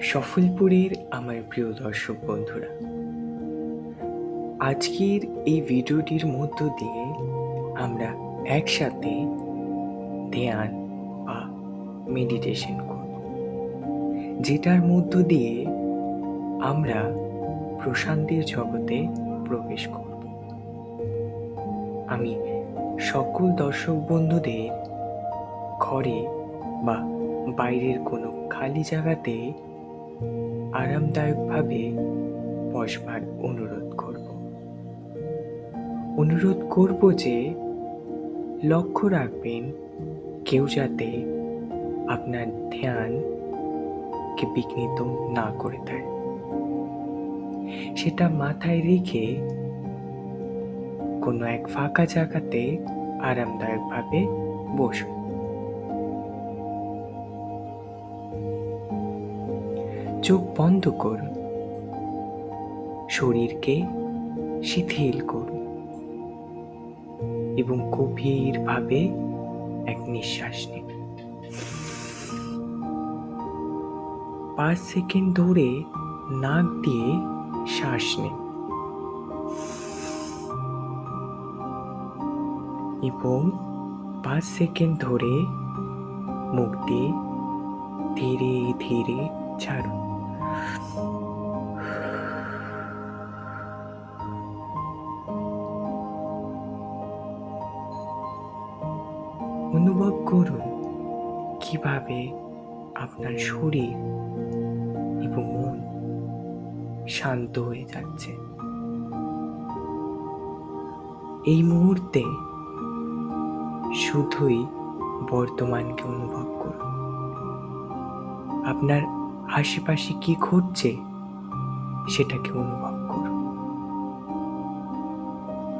সফলপুরের আমার প্রিয় দর্শক বন্ধুরা, আজকের এই ভিডিওটির মধ্য দিয়ে আমরা একসাথে ধ্যান বা মেডিটেশন করব, যেটার মধ্য দিয়ে আমরা প্রশান্তির জগতে প্রবেশ করব। আমি সকল দর্শক বন্ধুদের ঘরে বা বাইরের কোনো খালি জায়গাতে আরামদায়কভাবে বসবার অনুরোধ করব যে লক্ষ্য রাখবেন কেউ যাতে আপনার ধ্যানকে বিঘ্নিত না করে দেয়। সেটা মাথায় রেখে কোনো এক ফাঁকা জায়গাতে আরামদায়কভাবে বসুন। চোখ বন্ধ করুন, শরীরকে শিথিল করুন এবং গভীরভাবে এক নিঃশ্বাস নিন। 5 সেকেন্ড ধরে নাক দিয়ে শ্বাস নিন এবং 5 সেকেন্ড ধরে মুখ দিয়ে ধীরে ধীরে ছাড়ুন। অনুভব করুন কিভাবে আপনার শরীর এবং মন শান্ত হয়ে যাচ্ছে। এই মুহূর্তে শুধুই বর্তমানকে অনুভব করুন। আপনার আশেপাশে কি ঘটছে সেটাকে অনুভব করুন।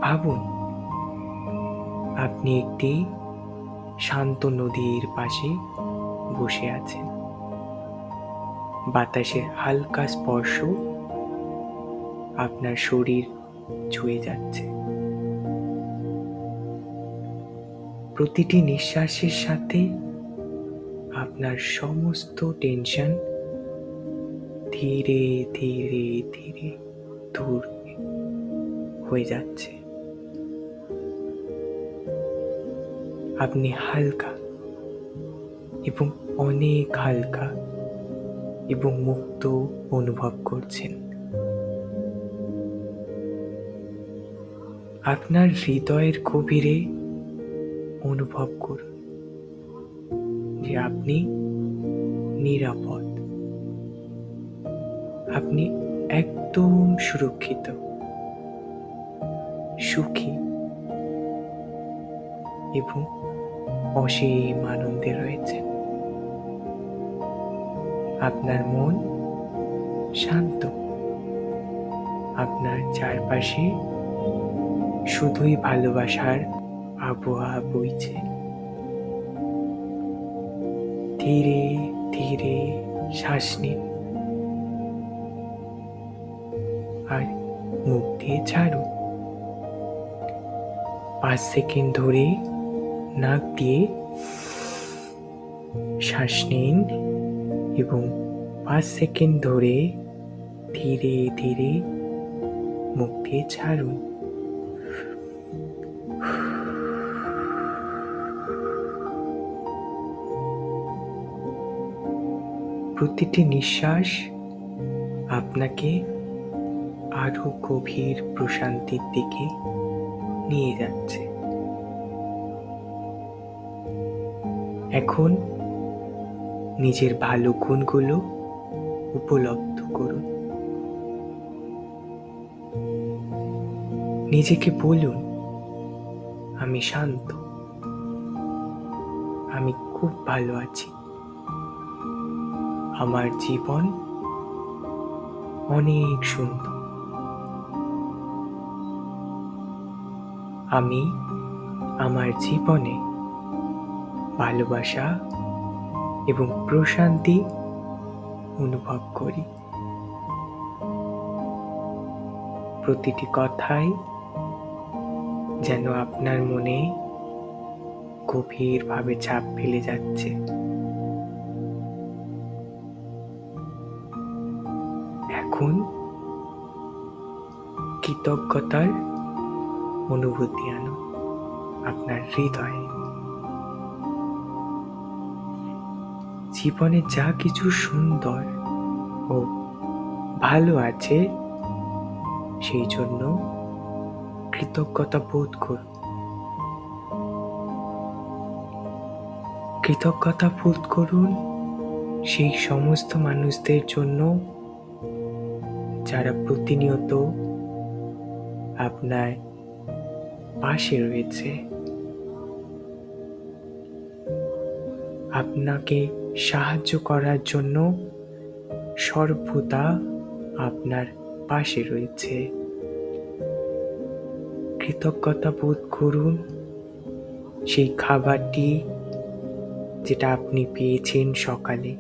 ভাবুন আপনি একটি শান্ত নদীর পাশে বসে আছেন। বাতাসের হালকা স্পর্শ আপনার শরীর ছুঁয়ে যাচ্ছে। প্রতিটি নিঃশ্বাসের সাথে আপনার সমস্ত টেনশন ধীরে ধীরে ধীরে দূর হয়ে যাচ্ছে। আপনি হালকা এবং অনেক হালকা এবং মুক্ত অনুভব করছেন। আপনার হৃদয়ের গভীরে অনুভব করুন যে আপনি নিরাপদ, আপনি একদম সুরক্ষিত, সুখী এবং অসীম আনন্দে রয়েছেন। আপনার মন শান্ত, আপনার চারপাশে শুধুই ভালোবাসার আবহাওয়া বইছে। ধীরে ধীরে শ্বাস নিন আর মুখ দিয়ে ছাড়ুন। 5 সেকেন্ড ধরে নাক দিয়ে শ্বাস নিন এবং 5 সেকেন্ড ধরে ধীরে ধীরে মুখ দিয়ে ছাড়ুন। প্রতিটি নিঃশ্বাস আপনাকে আরো গভীর প্রশান্তির দিকে নিয়ে যাচ্ছে। এখন নিজের ভালো গুণগুলো উপলব্ধি করুন। নিজেকে বলুন, আমি শান্ত, আমি খুব ভালো আছি, আমার জীবন অনেক সুন্দর, আমি আমার জীবনে ভালোবাসা এবং প্রশান্তি অনুভব করি। প্রতিটি কথাই যেন আপনার মনে গভীরভাবে ছাপ ফেলে যাচ্ছে। এখন কৃতজ্ঞতার অনুভূতি আনো আপনার হৃদয়ে। জীবনে যা কিছু সুন্দর ও ভালো আছে সেই জন্য কৃতজ্ঞতা বোধ করুন। কৃতজ্ঞতা বোধ করুন সেই সমস্ত মানুষদের জন্য যারা প্রতিনিয়ত আপনার পাশে রয়েছে, আপনাকে সাহায্য করার জন্য সর্বদা আপনার পাশে রয়েছে। কৃতজ্ঞতা বোধ করুন সেই খাবারটি যেটা আপনি পেয়েছেন সকালে।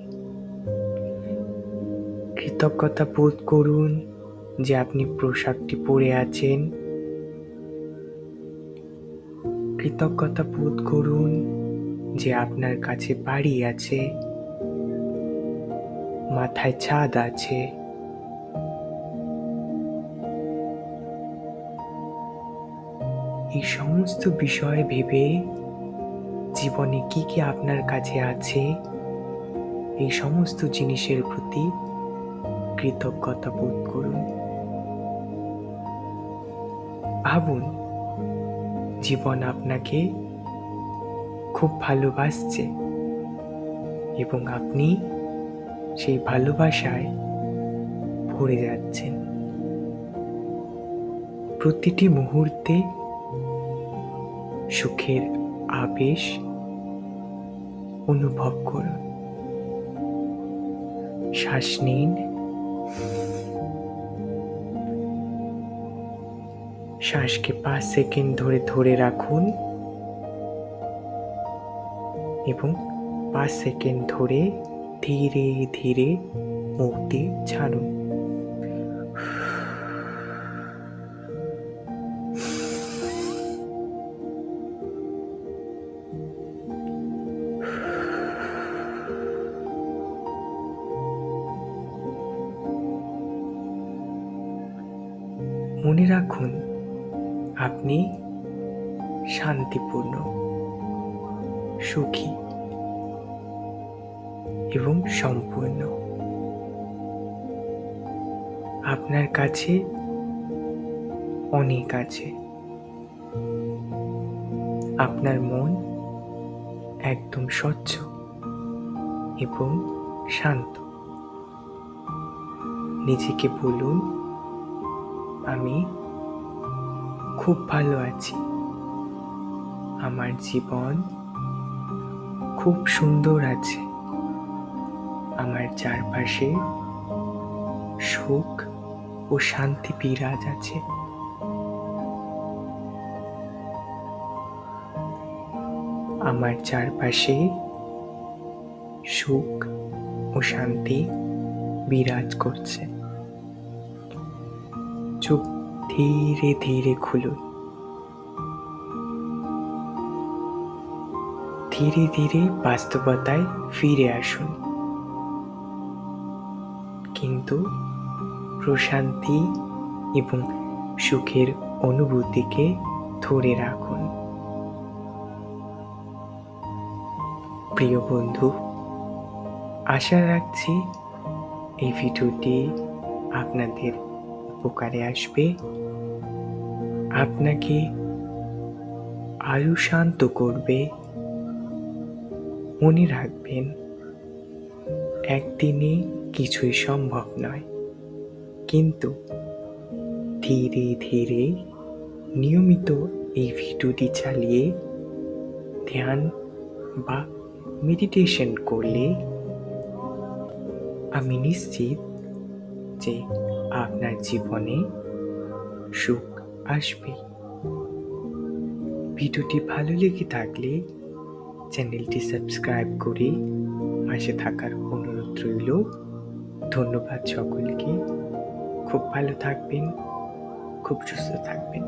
কৃতজ্ঞতা বোধ করুন যে আপনি পোশাকটি পরে আছেন। কৃতজ্ঞতা বোধ করুন যে আপনার কাছে বাড়ি আছে, মাথায় ছাদ আছে। এই সমস্ত বিষয় ভেবে জীবনে কি কি আপনার কাছে আছে এই সমস্ত জিনিসের প্রতি কৃতজ্ঞতা বোধ করুন। ভাবুন জীবন আপনাকে খুব ভালোবাসছে এবং আপনি সেই ভালোবাসায় ভরে যাচ্ছেন। প্রতিটি মুহূর্তে সুখের আবেশ অনুভব করুন। শ্বাস নিন, শ্বাসকে 5 সেকেন্ড ধরে রাখুন এবং 5 সেকেন্ড ধরে ধীরে ধীরে মুখ দিয়ে ছাড়ুন। মনে রাখুন আপনি শান্তিপূর্ণ, সুখী এবং সম্পূর্ণ। আপনার কাছে অনেক আছে। আপনার মন একদম স্বচ্ছ এবং শান্ত। নিজেকে বলুন, আমি খুব ভালো আছি। আমার জীবন খুব সুন্দর আছে। আমার চারপাশে সুখ ও শান্তি বিরাজ আছে। আমার চারপাশে সুখ ও শান্তি বিরাজ করছে। চোখ ধীরে ধীরে খুলুন। ধীরে ধীরে বাস্তবতায় ফিরে আসুন, কিন্তু প্রশান্তি এবং সুখের অনুভূতিকে ধরে রাখুন। প্রিয় বন্ধু, আশা রাখছি এই ভিডিওটি আপনাদের উপকারে আসবে, আপনাকে আরো শান্ত করবে। মনে রাখবেন, একদিনে কিছুই সম্ভব নয়, কিন্তু ধীরে ধীরে নিয়মিত এই ভিডিওটি চালিয়ে ধ্যান বা মেডিটেশন করলে আমি নিশ্চিত যে আপনার জীবনে সুখ আসবে। ভিডিওটি ভালো লেগে থাকলে চ্যানেলটি সাবস্ক্রাইব করে পাশে থাকার অনুরোধ রইল। ধন্যবাদ সকলকে। খুব ভালো থাকবেন, খুব সুস্থ থাকবেন।